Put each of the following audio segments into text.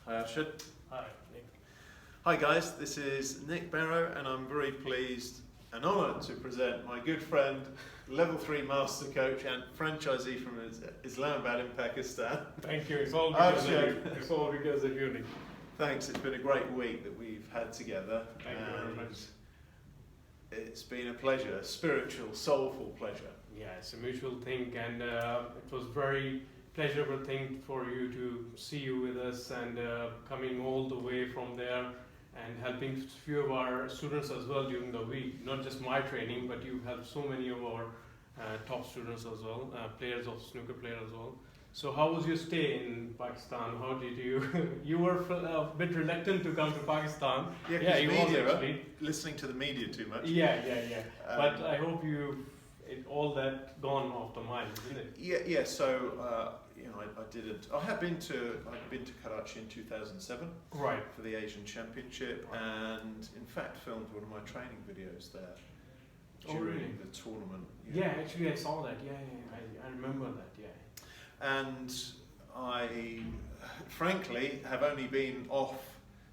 Hi Arshad. Hi, Nick. Hi guys, this is Nick Barrow and I'm very pleased and honoured to present my good friend, Level 3 Master Coach and franchisee from Islamabad in Pakistan. Thank you, it's all because of you. It's all because of you, Nick. Thanks, it's been a great week that we've had together. Thank you very much. It's been a pleasure, a spiritual, soulful pleasure. Yeah, it's a mutual thing, and it was very pleasurable thing for you to see you with us and coming all the way from there and helping few of our students as well during the week. Not just my training, but you helped so many of our top students as well, players of snooker players as well. So how was your stay in Pakistan? How did you, you were a bit reluctant to come to Pakistan. Yeah, you media, was actually. Listening to the media too much. Yeah. But I hope all that gone off the mind, isn't it? Yeah. So I'd been to Karachi in 2007. Right. For the Asian Championship, and in fact filmed one of my training videos there during the tournament. Yeah, actually I saw that. Yeah. I remember that. Yeah. And I, frankly, have only been off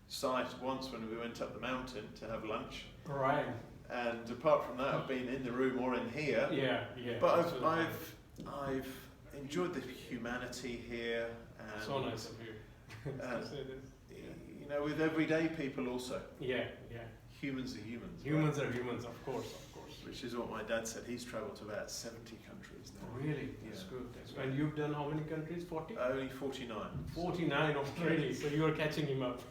site once when we went up the mountain to have lunch. Right. And apart from that, I've been in the room or in here. Yeah. But I've enjoyed the humanity here. And, so nice of you. You know, with everyday people also. Yeah. Humans are humans. Humans right? are humans, of course. Which is what my dad said. He's travelled to about 70 countries now. Really? That's good. And you've done how many countries? 40? Only 49. 49 already, so you're catching him up.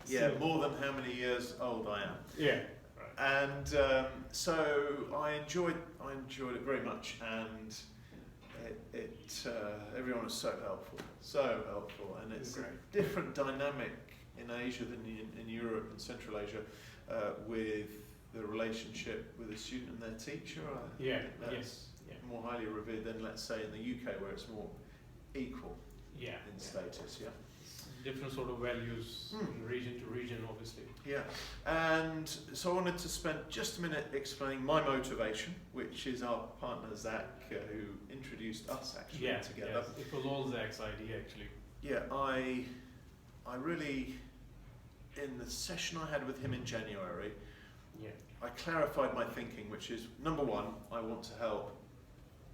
Yeah, more than how many years old I am. Yeah. And so I enjoyed it very much, and everyone was so helpful, and it's a different dynamic in Asia than in Europe and Central Asia with the relationship with a student and their teacher. Yes. More highly revered than, let's say, in the UK, where it's more equal in status. Yeah. Different sort of values region to region, obviously. Yeah, and so I wanted to spend just a minute explaining my motivation, which is our partner Zach, who introduced us actually together. Yes. It was all Zach's idea, actually. Yeah, I really, in the session I had with him in January, I clarified my thinking, which is, number one, I want to help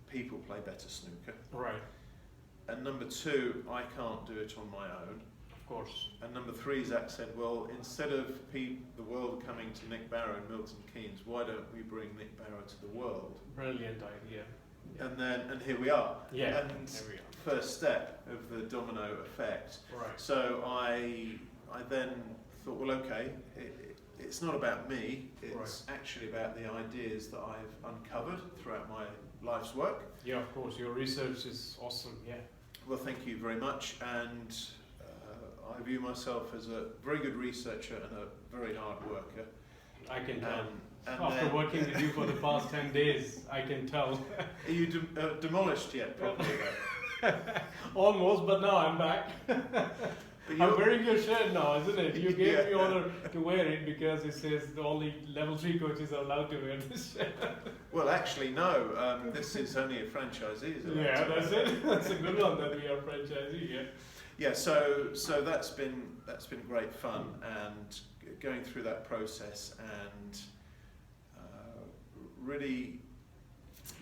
people play better snooker. Right. And number two, I can't do it on my own. Of course. And number three, Zach said, well, instead of the world coming to Nick Barrow in Milton Keynes, why don't we bring Nick Barrow to the world? Brilliant idea. Yeah. And here we are. Yeah. And there we are. first step of the domino effect. Right. So I then thought, well, okay, it's not about me. It's actually about the ideas that I've uncovered throughout my life's work. Yeah, of course. Your research is awesome. Yeah. Well, thank you very much. And I view myself as a very good researcher and a very hard worker. I can tell. And working with you for the past 10 days, I can tell. Are you demolished yet properly? Almost, but now I'm back. I'm wearing your shirt now, isn't it? You gave me order to wear it because it says the only level 3 coaches are allowed to wear this shirt. Well, actually, no. This is only a franchisee. Yeah, that's it. That's a good one that we are franchisee. Yeah. Yeah. So that's been great fun, and going through that process and really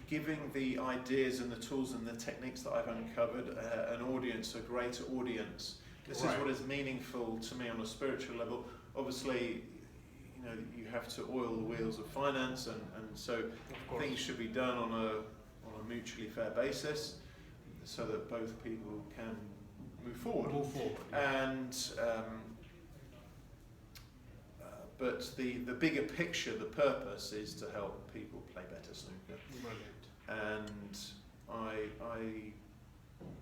giving the ideas and the tools and the techniques that I've uncovered an audience, a greater audience. This is what is meaningful to me on a spiritual level. Obviously, you know, you have to oil the wheels of finance, and so things should be done on a mutually fair basis, so that both people can move forward. And but the bigger picture, the purpose, is to help people play better snooker. Brilliant. And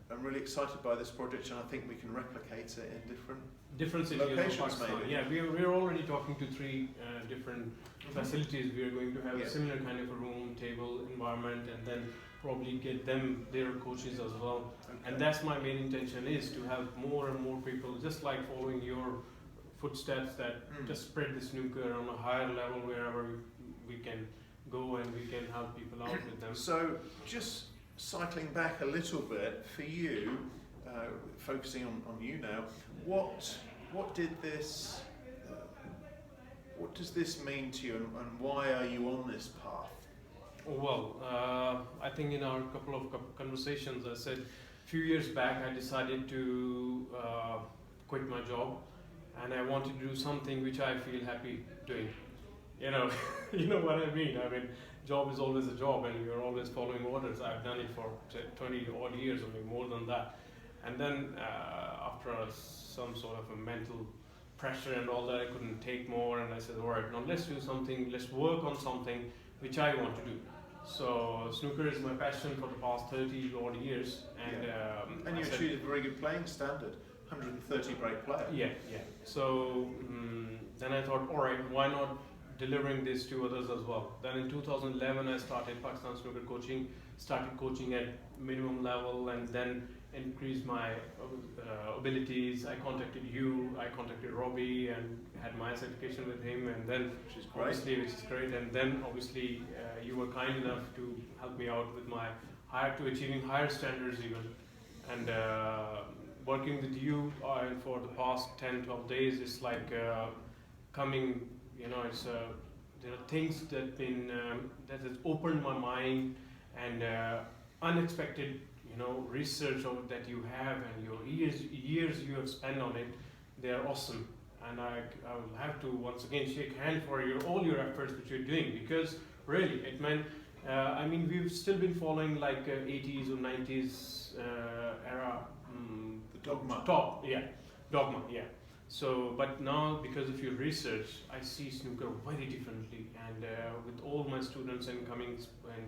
I'm really excited by this project, and I think we can replicate it in different cities locations, maybe. Yeah, we're already talking to 3 different facilities. We are going to have a similar kind of a room, table environment, and then probably get them their coaches as well. And that's my main intention, is to have more and more people, just like following your footsteps, that just spread the snooker on a higher level wherever we can go, and we can help people out with them. So just cycling back a little bit, for you, focusing on you now, what does this mean to you, and why are you on this path? Well, I think in our couple of conversations, I said a few years back I decided to quit my job, and I wanted to do something which I feel happy doing. You know, you know what I mean. I mean, job is always a job, and you're always following orders. I've done it for say, 20 odd years, or maybe more than that. And then after some sort of a mental pressure and all that, I couldn't take more, and I said, all right, now let's do something, let's work on something which I want to do. So snooker is my passion for the past 30 odd years, and you achieved a very good playing standard, 130 break player. Yeah. So then I thought, all right, why not delivering this to others as well? Then in 2011 I started Pakistan Snooker Coaching, started coaching at minimum level, and then increased my abilities. I contacted you, I contacted Robbie, and had my certification with him, and then which is great. And then obviously you were kind enough to help me out with my achieving higher standards even, and working with you for the past 10-12 days is like coming, you know, it's there are things that has opened my mind, and unexpected, you know, research that you have, and your years you have spent on it, they are awesome. And I will have to once again shake hand for all your efforts which you're doing, because really it meant, I mean, we've still been following like 80s or 90s era. The dogma. Dogma, yeah. So, but now because of your research, I see snooker very differently, and with all my students incoming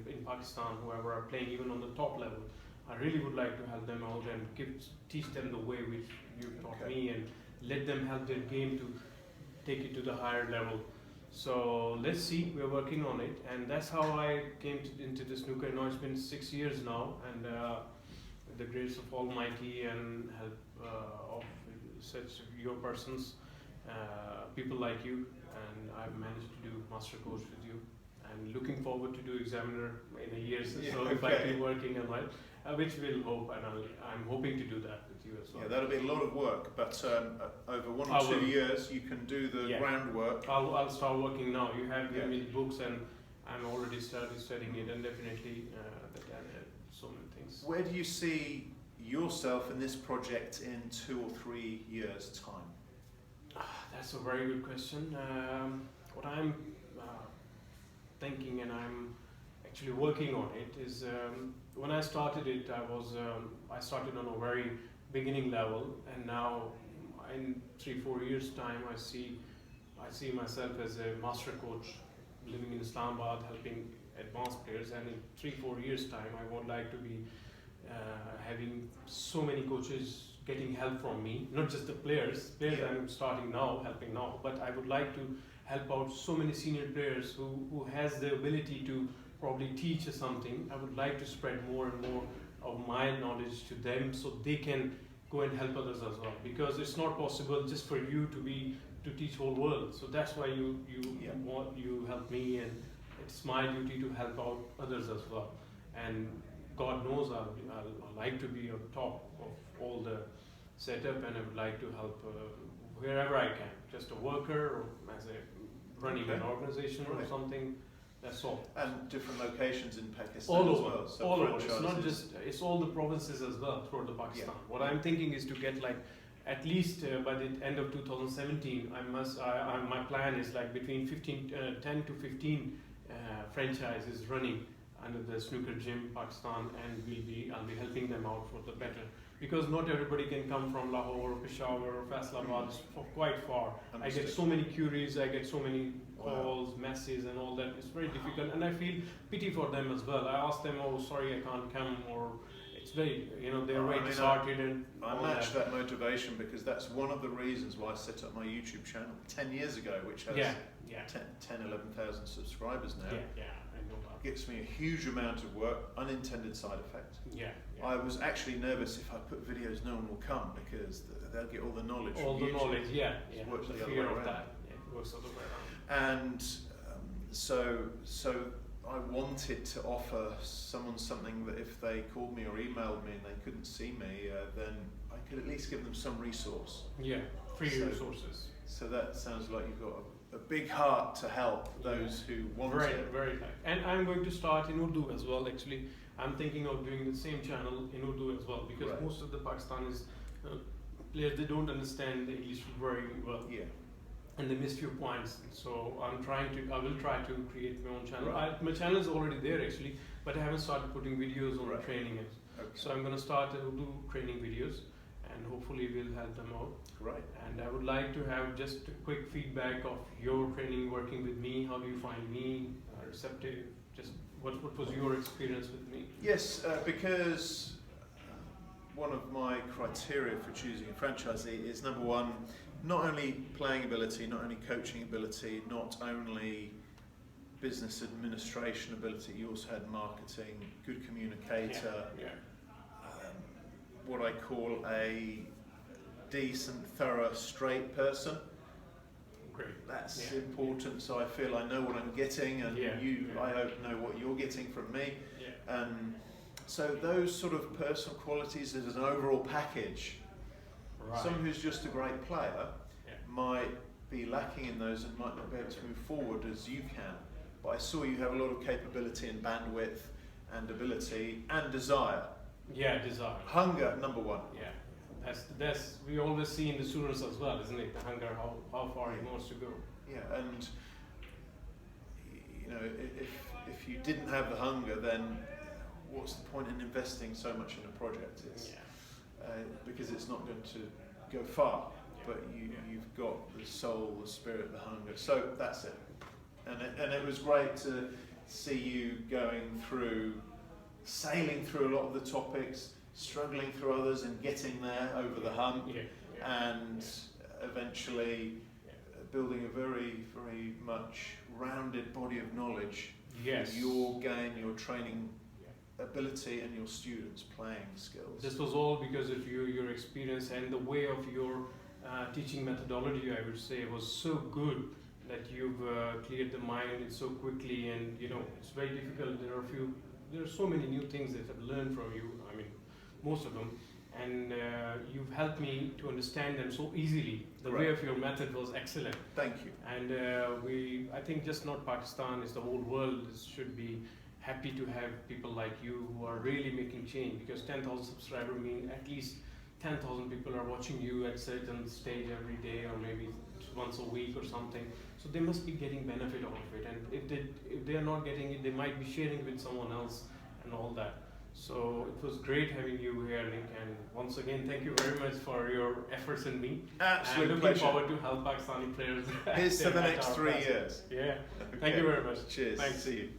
in Pakistan, whoever are playing even on the top level, I really would like to help them out and teach them the way which you've taught me, and let them help their game to take it to the higher level. So let's see, we're working on it, and that's how I came into the snooker. Now it's been 6 years now, and with the grace of Almighty and help of such your persons, people like you, and I've managed to do master coach with you, and looking forward to do examiner in a year so if I keep working on it, which we'll hope, and I'm hoping to do that with you as well. Yeah, that'll be a lot of work, but over 1 or 2 years you can do the groundwork. I'll start working now. You have given me the books, and I'm already started studying it, and definitely so many things. Where do you see yourself in this project in 2 or 3 years' time? That's a very good question. What I'm thinking, and I'm actually working on it, is when I started it, I started on a very beginning level, and now in 3-4 years' time, I see myself as a master coach living in Islamabad, helping advanced players, and in 3-4 years' time, I would like to be having so many coaches getting help from me, not just the players I'm starting now, helping now, but I would like to help out so many senior players who has the ability to probably teach us something. I would like to spread more and more of my knowledge to them, so they can go and help others as well, because it's not possible just for you to teach whole world. So that's why you help me, and it's my duty to help out others as well. And God knows I'll like to be on top of all the setup, and I would like to help wherever I can, just a worker or as a running an organization or something. That's all. And different locations in Pakistan all as over, well. So all over. It's not just, it's all the provinces as well throughout the Pakistan. What I'm thinking is to get like at least by the end of 2017, my plan is like between 10 to 15 franchises running under the snooker gym Pakistan, and I'll be helping them out for the better, because not everybody can come from Lahore or Peshawar or Faisalabad. It's quite far. Understood. I get so many queries, I get so many calls, messages and all that. It's very difficult, and I feel pity for them as well. I ask them, oh sorry I can't come, or it's very, they're very disheartened. And I match that motivation, because that's one of the reasons why I set up my YouTube channel 10 years ago, which has 11,000 subscribers now. Yeah, I know that. Gives me a huge amount of work, unintended side effects. Yeah. I was actually nervous if I put videos, no one will come, because they'll get all the knowledge all from the YouTube. Knowledge, yeah. Works the the other fear way of around. that. Yeah, it works the other way around. And so I wanted to offer someone something that if they called me or emailed me and they couldn't see me, then I could at least give them some resource. Yeah, free So- resources. So that sounds like you've got a big heart to help those who want Very, it. very nice. And I'm going to start in Urdu as well. Actually, I'm thinking of doing the same channel in Urdu as well, because Right. most of the Pakistanis players, they don't understand the English very well, Yeah. and they miss few points. So I will try to create my own channel. Right. My channel is already there actually, but I haven't started putting videos on Right. the training yet. Okay. So I'm going to start Urdu training videos, and hopefully we'll help them out. Great. And I would like to have just a quick feedback of your training working with me. How do you find me receptive? Just what was your experience with me? Yes, because one of my criteria for choosing a franchisee is number one, not only playing ability, not only coaching ability, not only business administration ability, you also had marketing, good communicator, Yeah. what I call a decent, thorough, straight person. Great. That's Yeah. important, so I feel I know what I'm getting, and Yeah. you, Yeah. I hope, know what you're getting from me. Yeah. So those sort of personal qualities as an overall package. Right. Someone who's just a great player Yeah. might be lacking in those and might not be able to move forward as you can. But I saw you have a lot of capability and bandwidth and ability and desire. Yeah, desire. Hunger, number one. Yeah. That's we always see in the students as well, isn't it? The hunger, how far he wants to go. Yeah, and you know, if you didn't have the hunger, then what's the point in investing so much in a project? It's, because it's not going to go far. But you've got the soul, the spirit, the hunger. So that's it. And it was great to see you sailing through a lot of the topics, struggling through others and getting there over the hump, and eventually building a very, very much rounded body of knowledge Yes. for your game, your training ability and your students' playing skills. This was all because of your experience and the way of your teaching methodology, I would say, was so good that you've cleared the mind so quickly, and it's very difficult. There are so many new things that I've learned from you. I mean, most of them, and you've helped me to understand them so easily. The way of your method was excellent. Thank you. And I think just not Pakistan, it's the whole world should be happy to have people like you who are really making change, because 10,000 subscribers mean at least 10,000 people are watching you at certain stage every day, or maybe once a week or something. So they must be getting benefit out of it, and if they are not getting it, they might be sharing with someone else and all that. So it was great having you here, Nick, and once again, thank you very much for your efforts in me. Absolute and pleasure. looking forward to help Pakistani players. Here's to the at next our 3 classes. years. Yeah. Okay. Thank you very much. Cheers. Thanks. See you.